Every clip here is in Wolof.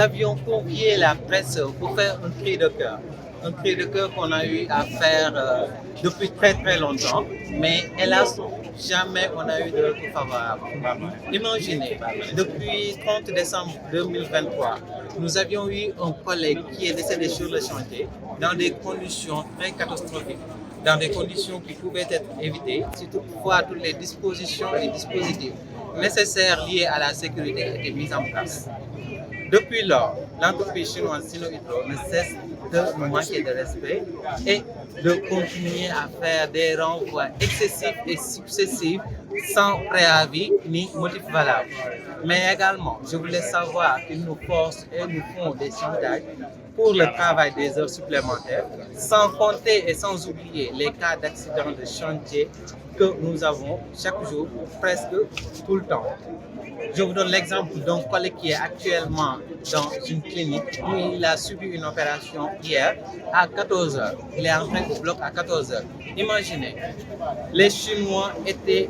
avions convié la presse pour faire un cri de cœur. Un cri de cœur qu'on a eu à faire depuis très longtemps, mais hélas, jamais on a eu de retour favorable. Imaginez, depuis 30 décembre 2023, nous avions eu un collègue qui est décédé sur le chantier dans des conditions très catastrophiques, dans des conditions qui pouvaient être évitées si toutefois toutes les dispositions et dispositifs nécessaires liés à la sécurité étaient mis en place. Depuis lors, l'entreprise chinoise Sino-Hydro ne cesse de nous manquer de respect et de continuer à faire des renvois excessifs et successifs sans préavis ni motif valable. Mais également, je voulais savoir qu'ils nous forcent et nous font des chantages pour le travail des heures supplémentaires, sans compter et sans oublier les cas d'accidents de chantier que nous avons chaque jour, presque tout le temps. Je vous donne l'exemple d'un collègue qui est actuellement dans une clinique où il a subi une opération hier à 14h. Il est entré au bloc à 14h. Imaginez, les Chinois étaient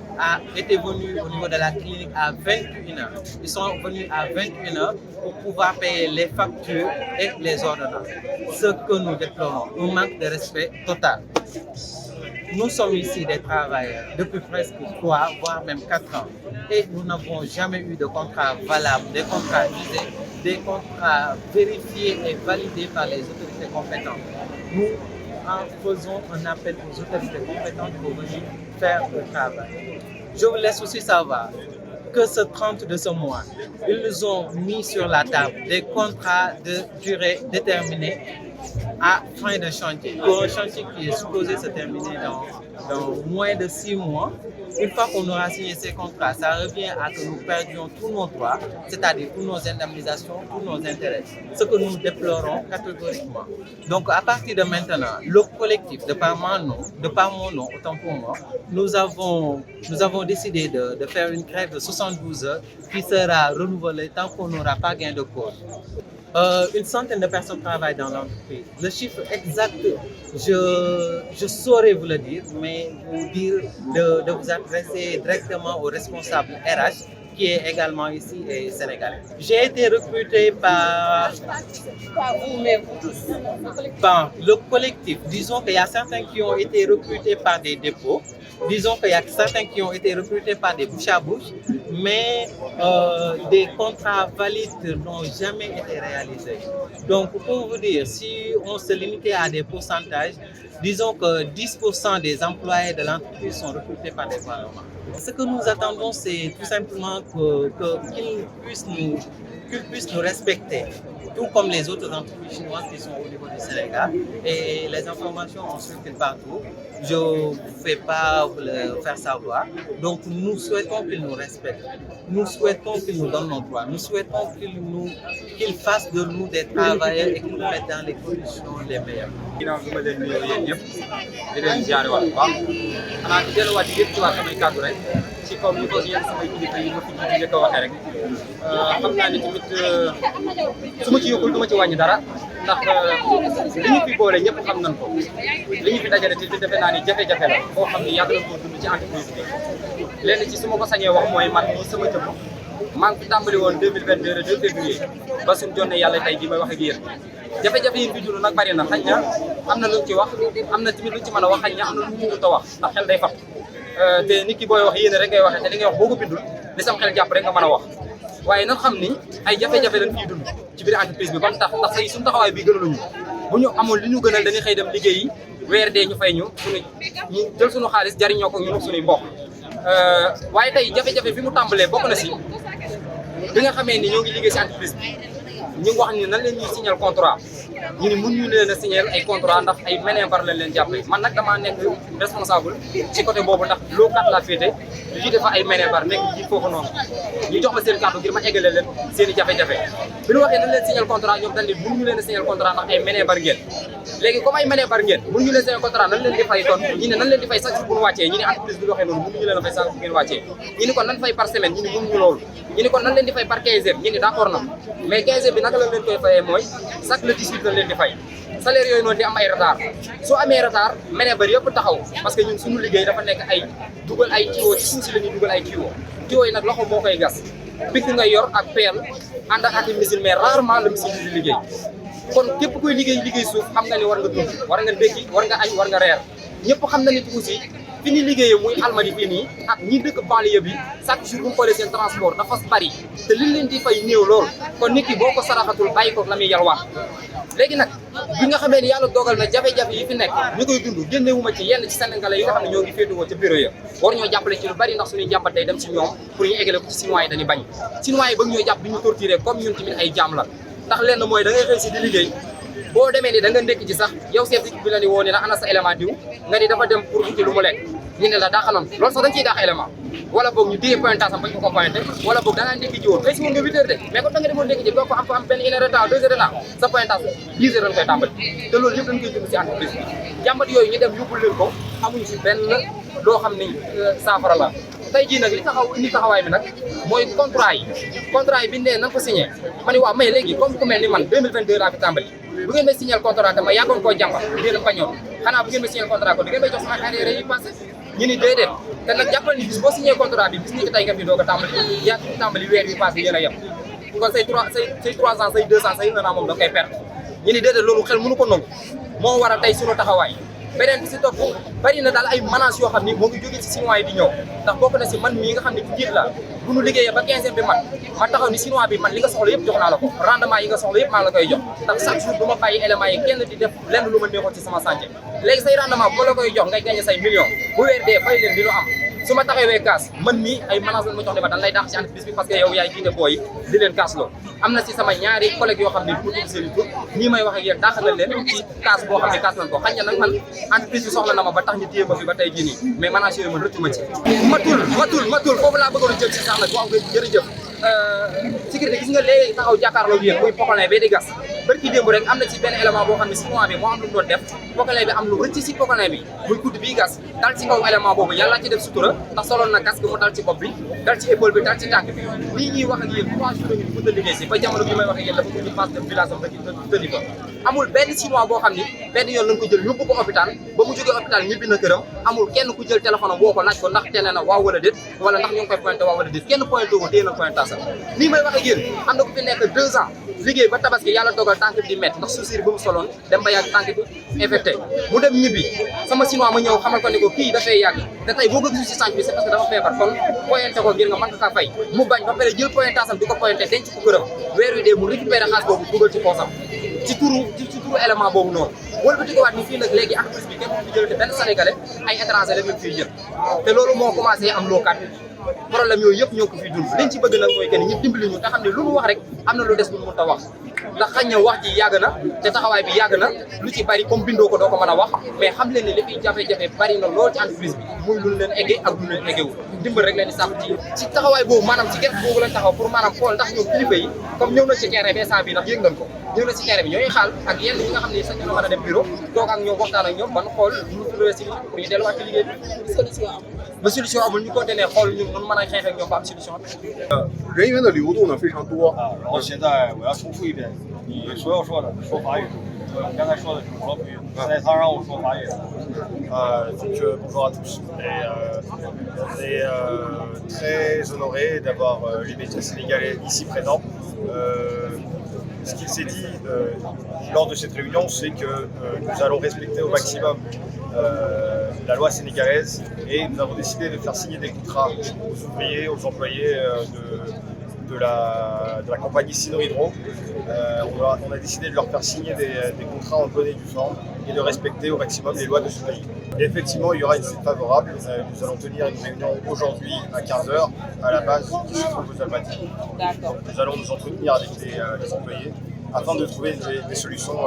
venus au niveau de la clinique à 21h. Ils sont venus à 21h pour pouvoir payer les factures et les ordonnances. Ce que nous déplorons, un manque de respect total. Nous sommes ici des travailleurs depuis presque 3, voire même 4 ans. Et nous n'avons jamais eu de contrat valable, des contrats visés, des contrats vérifiés et validés par les autorités compétentes. Nous en faisons un appel aux autorités compétentes pour venir faire le travail. Je vous laisse aussi savoir que ce 30 de ce mois, ils nous ont mis sur la table des contrats de durée déterminée à fin de chantier. Pour un chantier qui est supposé se terminer dans moins de 6 mois, une fois qu'on aura signé ces contrats, ça revient à que nous perdions tous nos droits, c'est-à-dire toutes nos indemnisations, tous nos intérêts, ce que nous déplorons catégoriquement. Donc à partir de maintenant, le collectif, de par mon nom, autant pour moi, nous avons décidé de faire une grève de 72 heures qui sera renouvelée tant qu'on n'aura pas gain de cause. Une centaine de personnes travaillent dans l'entreprise. Le chiffre exact, je saurais vous le dire, mais vous dire de vous adresser directement au responsable RH qui est également ici et sénégalais. J'ai été recruté par le collectif. Disons qu'il y a certains qui ont été recrutés par des dépôts. Disons qu'il y a certains qui ont été recrutés par des bouche à bouche, mais des contrats valides n'ont jamais été réalisés. Donc, pour vous dire, si on se limitait à des pourcentages, disons que 10% des employés de l'entreprise sont recrutés par des gouvernements. Ce que nous attendons, c'est tout simplement qu'ils puissent nous respecter, tout comme les autres entreprises chinoises qui sont au niveau du Sénégal. Et les informations en circulent partout. Je ne fais pas le faire savoir. Donc nous souhaitons qu'ils nous respectent. Nous souhaitons qu'ils nous donnent nos droits. Nous souhaitons qu'ils fassent de nous des travailleurs et qu'ils nous mettent dans les conditions les meilleures. ginnaaw bi ma leen nuyoo yéen ñëpp di leen ziare waat bu baax xanaa di delluwaat di yëpp ci waat samay kàddu rek ci comme ni ko yéen samay kilifa yi ma fi jiitu njëkk a waxee rek xam naa ni tamit su ma ci yokkul du ma ci wàññi dara ndax li ñu fi boole ñëpp xam nañ ko li ñu fi dajale ci defe naa ni jafe-jafe la boo xam ni yàgg nañ koo dund ci entreprise bi lenn ci su ma ko sañee wax mooy man nii sama jëmm maa ngi fi tàmbali woon 2022 le 2 février ba suñu jonne yàlla tey jii may wax ak yéen jafe-jafe yi fi dund nag bari na xañ na am na luñ ci wax am na tamit luñ ci mën a wax xañ na am na luñ ci mënut a wax ndax xel day fat te nit ki booy wax yéen rek ngay waxee te li ngay wax boo ko bindul li sam xel jàpp rek nga mën a wax waaye nag xam ni ay jafe-jafe lañ fiy dund ci biir entreprise bi ba mu tax ndax say suñu taxawaay bi gënaluñu bu ñu amoon li ñu gënal dañuy xëy dem liggéeyi weer dee ñu fay ñu ñu jël suñu xaalis jariñoo ko ñu suñuy mbokk waaye tey jafe-jafe fi mu tàmbalee bokk na si bi nga xamee ni ñoo ngi liggéey si entreprise bi ñu wax ni nan leen ñuy signer contrat ñu ni mun ñu leen a signer ay contrat ndax ay ménébar lañ leen jàppale man nag damaa nekk responsable ci côté boobu ndax loo kat laa féete jiite fa ay ménébar nekk jiit foofu noonu ñu jox ma seen kàddu ngir ma eggale leen seen i jafe-jafe bi ñu waxee nan leen signer contrat ñoom dañ ne mun ñu leen a signer contrat ndax ay ménébar ngeen léegi comme ay ménébar ngeen mun ñu leen signer contrat nan leen di fay kon ñu ne nan leen di fay chaque jour bu ñu wàccee ñu ne entreprise bi waxee noonu mun ñu leen a fay chaque jour bu ngeen wàccee ñu ni kon nan fay par semaine ñu ni mun ñu loolu ñu ni kon nan leen di fay par 15 heures ñu ni d'accord na mais 15 heures bi naka lañ leen koy fayee mooy chaque le 18 lañ leen di fay salaire yooyu noonu di am ay retard soo amee retard ménébar yëpp taxaw parce que ñun suñu liggéey dafa nekk ay dugal ay tuyau ci suuf si la ñuy dugal ay tuyau yi nag loxo moo koy gas picc nga yor ak peel ànd ak machine mais rarement la machine di liggéey kon képp kuy liggéey suuf xam nga ni war nga dund war nga ndékki war nga añ war nga reer ñëpp xam na nit aussi fi ni liggéeyee muy Almadies fii nii ak ñi dëkk banlieue bi chaque jour bu mu xoolee seen transport dafa bari te liñ leen di fay néew lool kon nit ki boo ko saraxatul bàyyi ko la muy yalwaan léegi nag bi nga xamee ni yàlla dogal na jafe-jafe yi fi nekk ñu koy dund génnewuma ci yenn ci sénégalais yi nga xam ne ñoo ngi féetewoo ca bureau ya war ñoo jàppale ci lu bari ndax suñuy jàmbat day dem ci ñoom pour ñu eggale ko ci chinois yi dañuy bañ chinois yi bëgg ñoo jàpp di ñu torturer comme ñun tamit ay jaam la ndax lenn mooy da ngay xëy si di liggéey boo demee ni da nga ndékki ci sax yow chef d'équipe bi la ni woo ni la ana sa élément diw nga ni dafa dem pour uti lu mu lekk ñu ne la daa xanoon loolu sax dañ ciy daax élément wala boog ñu téye pointage am bañ ko pointé wala boog da ngaa ndékki ji woon xëy si woon nga 8 heures de mais kon da nga demoon ndékki ji doo ko am benn 1 heure de temps 2 heures de temps sa pointage 10 heures lañ koy tàmbali te loolu yëpp dañ koy jëm si entreprise bi jàmbat yooyu ñu dem yóbbul leen ko amuñu si benn loo xam ni saafara la tey jii nag li taxawaay bi nag mooy contrat yi bi nee nan ko signé ma ni waaw mais léegi comme ku mel ni man 2022 laa fi tàmbali bu ngeen may signé contrat te ma yàggoon koo jàmbat ngeen bañoon xanaa bu ngeen may signé contrat ko di ngeen may jox sama carrière yi passé ñu ni déedéet te nag jàppal ni bis boo signé contrat bi bis ni ki tey nga fi doog a tàmbali yaa fi tàmbali weer bi passé yéen a yem kon say 3 ans say 2 ans say 1 an moom da koy perdre ñu ni déedéet loolu xel mënu ko nangu moo waral tey sunu taxawaay beneen bi si topp bari na daal ay menaces yoo xam ni moo ngi jógee ci chinois yi di ñëw ndax bokk na si man mii nga xam ne ci jiit la bu ñu liggéeyee ba 15e bi ma taxaw ni chinois bi man li nga soxla yëpp jox naa la ko rendement yi nga soxla yëpp maa la koy jox ndax chaque jour du ma bàyyi éléments yi kenn di def lenn lu ma neexoon ci sama chantier léegi say rendement bu ma la koy jox ngay gagné say millions bu weer dee fay leen di lu am su ma taxawee kaas man mii ay menaces lañ ma jox ne ba dañ lay dàq ci entreprise bi parce que yow yaay jiite booy di leen kaas loo am na si sama ñaari collègues yoo xam ne bu tudd seen tur ñii may wax ak yéen dàq nañ leen ci kaas boo xam ne kaas nañ ko xañ na nag man entreprise bi soxla na ma ba tax ñu téye ma fi ba tey jii nii mais menaces yooyu man rëccu ma ci matul foofu laa bëggoon a jël si sax nag wax nga jërëjëf sécurité gis nga léegi taxaw jàkkaarloo yéen muy pokalin bee di gas bërki démb rek am na ci benn élément boo xam ne chinois bi moo am lu mu doon def pokalin bi am lu rëcc si pokalin bi muy kudd bii gas dal ci kaw élément boobu yàlla ci def sutura ndax soloon na gas gi mu dal ci bopp bi dal ci épaule bi dal ci tànk bi lii ñuy wax ak yéen 3 jours a ngi mën a liggéey si ba jamono bi may wax ak yéen dafa mujj passe de village am tëddi fa amul benn chinois boo xam ni benn yoon lañ ko jël yóbbu ko hôpital ba mu jógee hôpital ñibbi na këram amul kenn ku jël téléphone am woo ko laaj ko ndax tene na waaw wala déet wala ndax ñu ngi koy pointé waaw wala déet kenn pointé ko téye na pointage am lii may wax ak yéen am na ku fi nekk 2 ans liggéey ba tabaski yàlla dogal tànk bi di métti ndax suusir bu mu soloon dem ba yàgg tànk bi infecté mu dem ñibbi sama chinois ma ñëw xamal ko ni ko kii dafay yàgg te tey boo ko gisul si change bi c'est parce que dafa feebar kon pointé ko ngir nga mën ko kaa fay mu bañ ba pare jël pointage am di ko pointé denc ko këram weer wi dee mu récupéré xaalis boobu dugal ci poosam ci turu élément boobu noonu wëlbati ko waat ni fii nag léegi entreprise bi kenn du fi jël te benn sénégalais ay étranger rek lañ fiy jël te loolu moo commencé am lookaat problème yooyu yëpp ñoo ko fiy dund liñ ci bëgg nag mooy que ni ñu dimbali ñu te xam ne lu mu wax rek am na lu des lu mu mën a wax ndax xañ na wax ji yàgg na te taxawaay bi yàgg na lu ci bari comme bindoo ko doo ko mën a wax mais xam leen ne li fiy jafe-jafe bari na lool ci entreprise bi muy lu leen eggee ak lu leen eggewul dimbal rek leen di sàpp ci taxawaay boobu maanaam ci gerte boobu lañ taxaw pour maanaam xool ndax ñoom kilifa yi comme ñëw na ci terrain bi instant bi ndax yëg nañ ko ñëw na ci terrain bi ñooy xaal ak yenn ñi nga xam ne sax ñu mën a dem bureau toog ak ñoom waxtaan ak ñoom ban xool ñu trouvé si pour ñu delluwaat ci liggéey bi solution am ba solution amul ñu continuer xool ñu mën mën a xeex ak ñoom ba am solution人员的流动呢非常多然后现在我要重复一遍，你所有说的说法语，你刚才说的是俄语，现在他让我说法语。Donc bonjour à tous. On est très honorés d'avoir les médias sénégalais ici présents. Ce qu'il s'est dit lors de cette réunion, c'est que nous allons respecter au maximum la loi sénégalaise et nous avons décidé de faire signer des contrats aux ouvriers, aux employés de la compagnie Sino Hydro. On a décidé de leur faire signer des contrats en bonne et due forme et de respecter au maximum les lois de ce pays. Et effectivement, il y aura une suite favorable. Nous allons tenir une réunion aujourd'hui à 15h à la base qui se trouve aux Almadies. Donc, nous allons nous entretenir avec les employés afin de trouver des solutions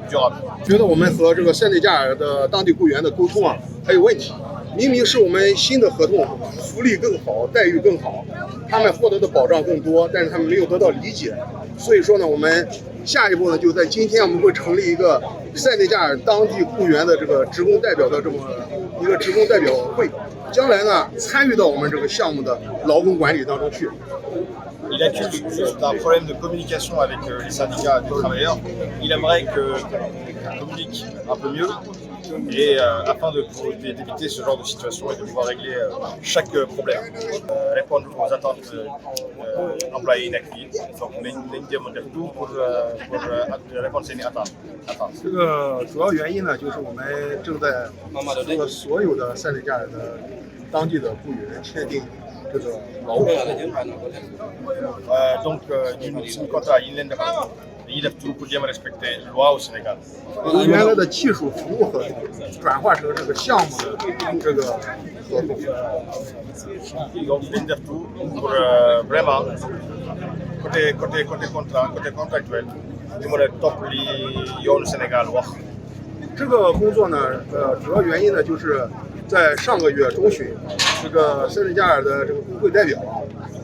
durables. 觉得我们和这个塞内加尔的当地雇员的沟通啊还有问题，明明是我们新的合同，福利更好，待遇更好，他们获得的保障更多，但是他们没有得到理解。所以说呢，我们下一步呢，就在今天我们会成立一个塞内加尔当地雇员的这个职工代表的这么一个职工代表会，将来呢参与到我们这个项目的劳工管理当中去。 Il accuse juste un problème de communication avec les syndicats des travailleurs. Il aimerait qu'on communique un peu mieux et afin d'éviter ce genre de situation et de pouvoir régler chaque problème, répondre aux attentes employés inactifs. Donc, nous avons tout pour répondre à ces attentes. 这个主要原因呢，就是我们正在和所有的塞内加尔的当地的雇员签订这个劳务合同。Donc, nous sommes contrats, il y a tout pour respecter la loi au Sénégal. 由原来的技术服务合同转化成这个项目的这个合同。 Donc, nous avons tout pour vraiment, côté contractuel, nous avons top au Sénégal. 这个工作呢，主要原因呢，就是在上个月中旬，这个塞内加尔的这个工会代表、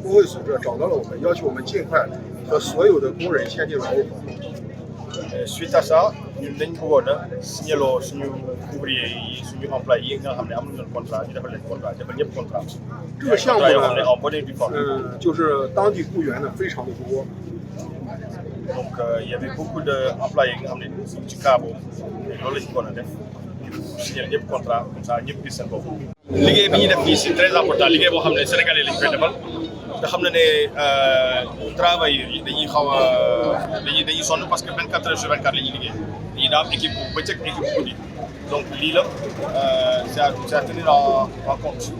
工会组织找到了我们，要求我们尽快和所有的工人签订劳务合同。 Suite à ça, nous avons signé nos ouvriers, nos employés, nous avons un contrat, nous avons un contrat, nous avons un contrat. 这个项目呢，就是当地雇员呢非常的多。 Donc, il y avait beaucoup d'employés qui ont été du Cabo, et nous avons signé un contrat, comme ça, nous avons pu s'en faire. Ligue bi ñuy def fii c'est très important liggéey boo xam ne Sénégalais lañ koy defal te xam na ne travailleurs yi dañuy xaw a dañuy sonn parce que 24 heures sur 24 la ñuy liggéey dañuy daa am équipe bu bëccëg équipe bu guddi donc lii la c'est à tenir en compte.